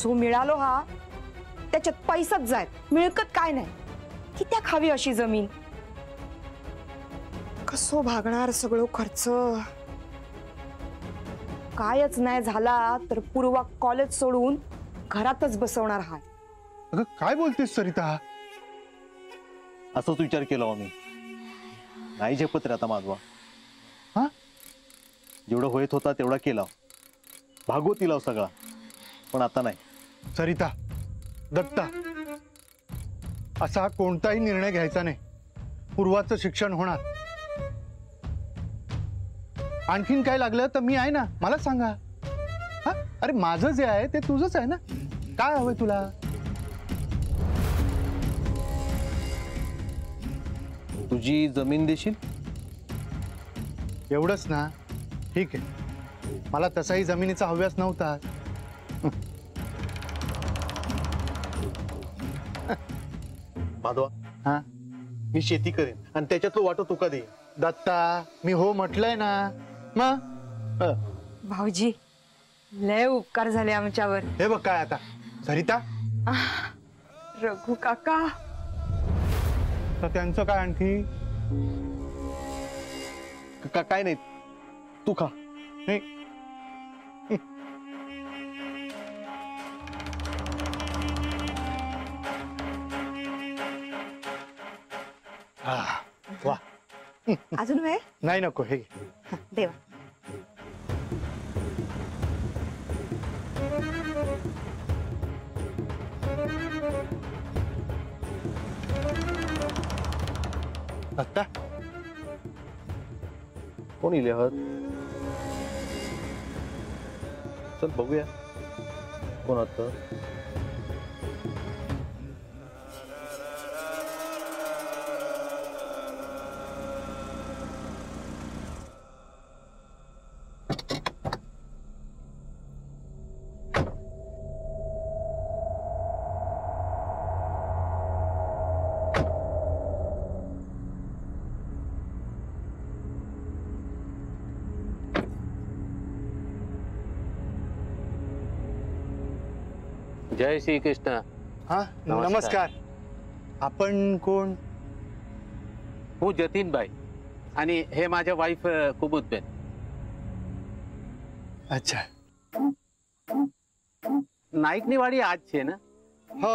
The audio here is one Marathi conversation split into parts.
जो मिळालो हा त्याच्यात पैसाच जाय, मिळकत काय नाही, कित्या खावी अशी जमीन? कसो भागणार सगळं खर्च? कायच नाही झाला तर पूर्वा कॉलेज सोडून घरातच बसवणार हाय. अगं काय बोलतेस सरिता? असंच विचार केला मी. नाही झेपत रे आता माधवा. हा, जेवढं होत होता तेवढा केला, भागवती लाव सगळा, पण आता नाही. सरिता, दत्ता, असा कोणताही निर्णय घ्यायचा नाही. पूर्वाचं शिक्षण होणार. आणखीन काय लागलं तर मी आहे ना, मला सांगा. हा, अरे माझं जे आहे ते तुझंच आहे ना. काय हवंय तुला? तुझी जमीन देशील? एवढंच ना? ठीक आहे. मला तसाही जमिनीचा हव्यास नव्हता. माधवा, हा, मी शेती करेन आणि त्याच्यातलं वाटो तुका दे. दत्ता, मी हो म्हटलंय ना. मग भाऊजी, लय उपकार झाले आमच्यावर. हे बघ काय आता. सरिता, रघु काका, तर त्यांचं काय आणखी? काय नाही, तू खा. नाही. वा, अजून वेळ नाही नको, हे देवा. दत्ता, कोण लिहत? चल बघूया कोण होतं. जय श्री कृष्ण. हा, नमस्कार. आपण कोण? હું જતીનભાઈ आणि हे माझ्या वाईफ कुमुदबेन. अच्छा. नाईकनी वाडी आज छे ना? हो,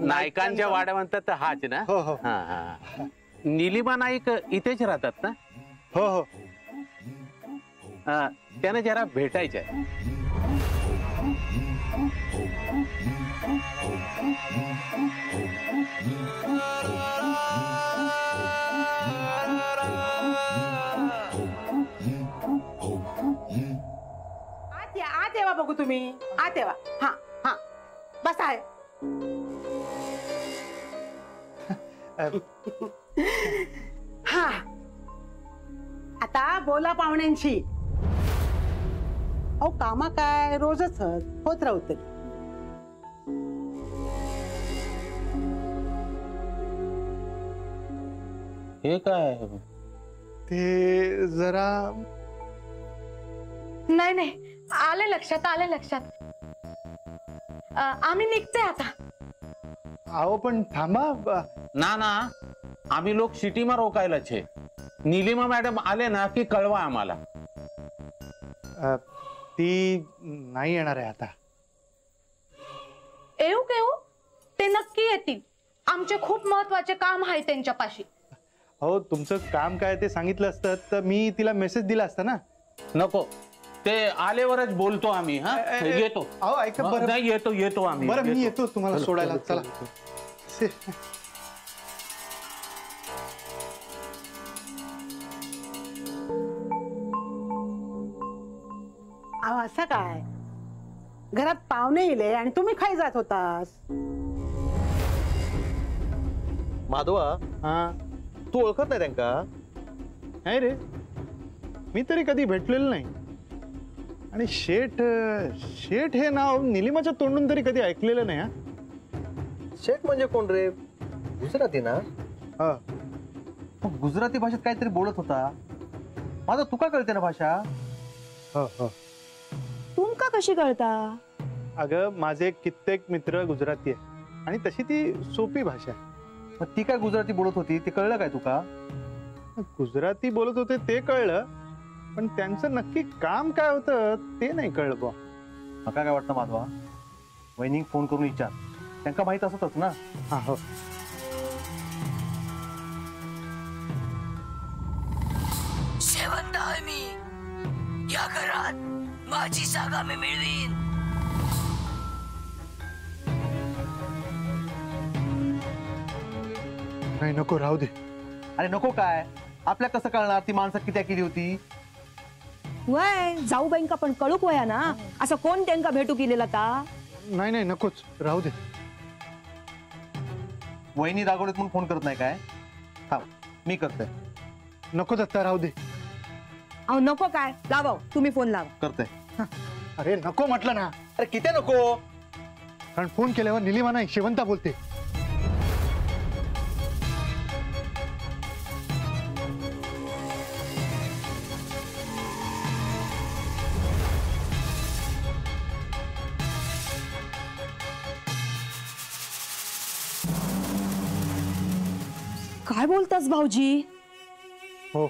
नायकांच्या वाड्या म्हणतात हाच ना? हो हो हा हा. नीलिमा नाईक इथेच राहतात ना? हो हो. त्यांना जरा भेटायचं आहे. आत येवा बघू तुम्ही. आत येवा. हा हा, बस आहे. हा, आता बोला पाहुण्यांशी. अहो कामा काय रोजच होत राहते. हे काय? ते जरा नाही नाही, आले लक्षात, आले लक्षात. आम्ही निघते आता. अहो पण थांबा. ना ना, आम्ही लोक सिटीमा रोकायला छे. नीलिमा मॅडम आले ना की कळवा आम्हाला. ती नाही येणार आहे आता. येऊ केऊ, ते नक्की येतील. आमचे खूप महत्वाचे काम आहे त्यांच्यापाशी. हो, तुमचं काम काय ते सांगितलं असतं तर मी तिला मेसेज दिला असता ना. नको, ते आल्यावरच बोलतो आम्ही. हा, येतो. अहो ऐका बरं. नाही, येतो आम्ही. बरं, मी येतो तुम्हाला सोडायला. चला. अहो असं काय, घरात पाहुणे येले आणि तुम्ही खाई जात होतास. माधवा, हा, तू ओळखत नाही त्यांका? नाही रे, मी तरी कधी भेटलेलं नाही. आणि शेठ शेठ हे नाव निलिमाच्या तोंडून तरी कधी ऐकलेलं नाही. हा, शेठ म्हणजे कोण रे? गुजराती ना? हा. मग गुजराती भाषेत काहीतरी बोलत होता. माझा तुका कळते ना भाषा? हो हो. तुमका कशी कळता? अगं माझे कित्येक मित्र गुजराती आहे आणि तशी ती सोपी भाषा आहे. मग ती काय गुजराती बोलत होती ते कळलं काय तुका? गुजराती बोलत होते ते कळलं, पण त्यांचं नक्की काम काय होतं ते नाही कळलं बा. मका काय वाटतं माधवा, वहिनीक फोन करून विचार, त्यांना माहित असतच ना. हा हो. शेवंत आहे मी या घरात, माझी जागा मी मिळवीन. नाही नको राहू दे. अरे नको काय, आपल्या कसं कळणार ती माणसं किती केली होती? वय जाऊ बँका पण कळूक वया ना, असं कोण त्यांना भेटू केलेला ता? नाही नाही नकोच राहू दे. वहिनी रागवलीत म्हणून फोन करत नाही काय? थांब मी करतोय. नको दत्ता राहू दे. अहो नको काय, लावा तुम्ही फोन लावा. करतोय. अरे नको म्हटलं ना. अरे किती नको, कारण फोन केल्यावर निलिमा नाही शेवंता बोलते. काय बोलतास भाऊजी? हो,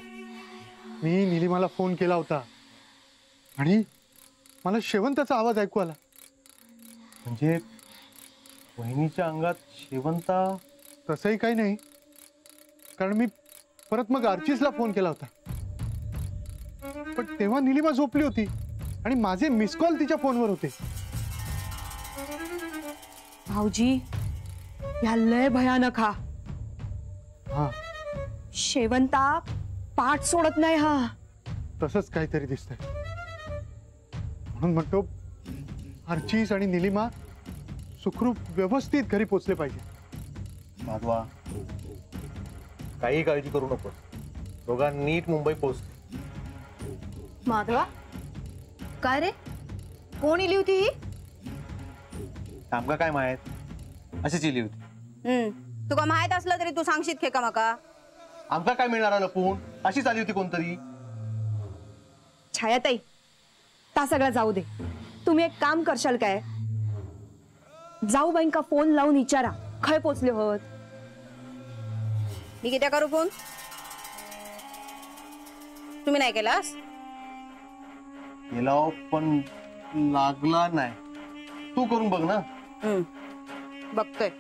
मी निलिमाला फोन केला होता आणि मला शेवंताचा आवाज ऐकू आला. म्हणजे वहिनीच्या अंगात शेवंता? तसंही काही नाही, कारण मी परत मग आर्चिसला फोन केला होता, पण तेव्हा निलिमा झोपली होती आणि माझे मिस कॉल तिच्या फोनवर होते. भाऊजी या लय भयानक हा. हा शेवंता पाठ सोडत नाही हा. तसंच काहीतरी दिसतंय. म्हणून म्हणतो आर्चिस आणि निलिमा सुखरूप व्यवस्थित घरी पोचले पाहिजे. माधवा काही काळजी करू नको, दोघां नीट मुंबई पोहोचते. माधवा काय रे, कोण इली होती ही? आमका काय माहित, अशीच इली होती. तुका माहित असलं तरी तू सांगशील खेका माका? आमका काय मिळणार लपून, अशीच आली होती कोणतरी. छायाताई ता सगळं जाऊ दे, तुम्ही एक काम करशाल काय? जाऊ बँका फोन लावून विचारा खय पोचले होत. मी किती करू फोन? तुम्ही नाही केलास? गेला पण लागला नाही. तू करून बघ ना. बघतोय.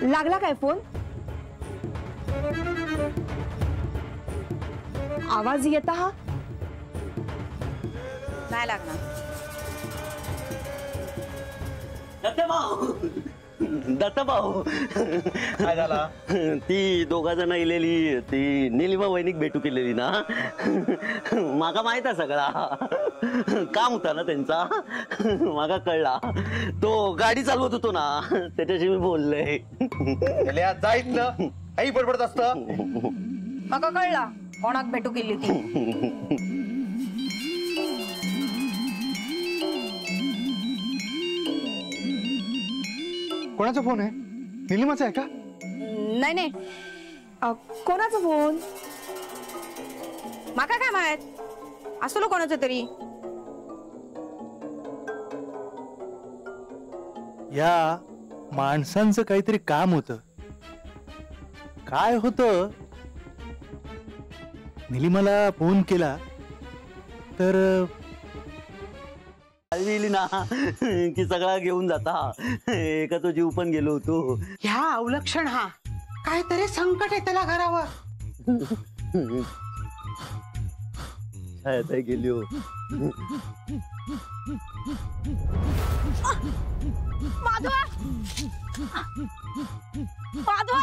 लागला काय फोन? आवाज येता हा? नाही लागणार. दत्ताभाऊ काय झाला? ती दोघा जण इलेली ती निलिमा वहिनीक भेटू केलेली ना, माका माहित आहे सगळा. काम होता ना त्यांचा, माका कळला. तो गाडी चालवत होतो ना, त्याच्याशी मी बोलले. जाईत ना काही बडबडत असत. माका कळला कोणाक भेटू केली ती. कोणाचा फोन आहे? निलिमाचा आहे का? नाही नाही, कोणाचा फोन? माका काय माहित, असलो कोणाचं तरी. या माणसांचं काहीतरी काम होतं. काय होतं? निलिमाला फोन केला तर आली ना की सगळा घेऊन जाता. एका तो जीव पण गेलो होतो. ह्या अवलक्षण हा काहीतरी संकट आहे त्याला घरावर. आता गेली हो. माधवा माधवा